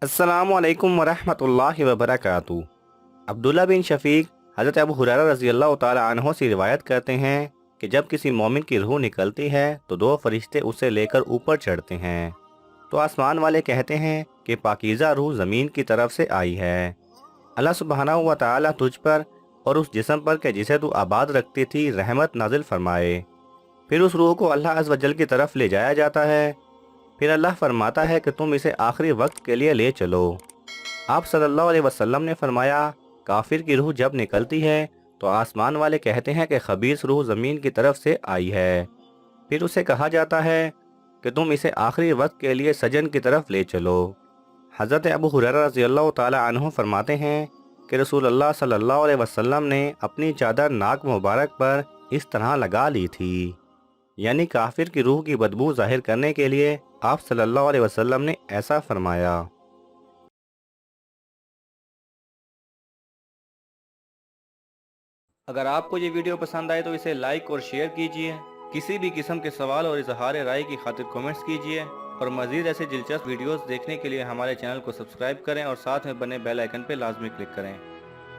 अस्सलामु अलैकुम वरहमतुल्लाहि वबरकातुहू। अब्दुल्ला बिन शफीक हज़रत अबू हुरैरा रज़ी अल्लाह ताला अन्हो से रिवायत करते हैं कि जब किसी मोमिन की रूह निकलती है तो दो फरिश्ते उसे लेकर ऊपर चढ़ते हैं। तो आसमान वाले कहते हैं कि पाकीज़ा रूह ज़मीन की तरफ से आई है। अल्लाह सुब्हानहू व तआला तुझ पर और उस जिस्म पर के जिसे तू आबाद रखती थी रहमत नाजिल फरमाए। फिर उस रूह को अल्लाह अज़्ज़ व जल की तरफ ले जाया जाता है। फिर अल्लाह फरमाता है कि तुम इसे आखिरी वक्त के लिए ले चलो। आप सल्लल्लाहु अलैहि वसल्लम ने फरमाया, काफिर की रूह जब निकलती है तो आसमान वाले कहते हैं कि खबीस रूह ज़मीन की तरफ से आई है। फिर उसे कहा जाता है कि तुम इसे आखिरी वक्त के लिए सजन की तरफ ले चलो। हज़रत अबू हुरैरा रज़ी अल्लाह ताला अन्हु फरमाते हैं कि रसूल अल्लाह सल्लल्लाहु अलैहि वसल्लम ने अपनी चादर नाक मुबारक पर इस तरह लगा ली थी, यानी काफिर की रूह की बदबू जाहिर करने के लिए आप सल्लल्लाहु अलैहि वसल्लम ने ऐसा फरमाया। अगर आपको ये वीडियो पसंद आए तो इसे लाइक और शेयर कीजिए। किसी भी किस्म के सवाल और इजहार राय की खातिर कमेंट्स कीजिए और मज़ीद ऐसे दिलचस्प वीडियोस देखने के लिए हमारे चैनल को सब्सक्राइब करें और साथ में बने बेल आइकन पर लाजमी क्लिक करें।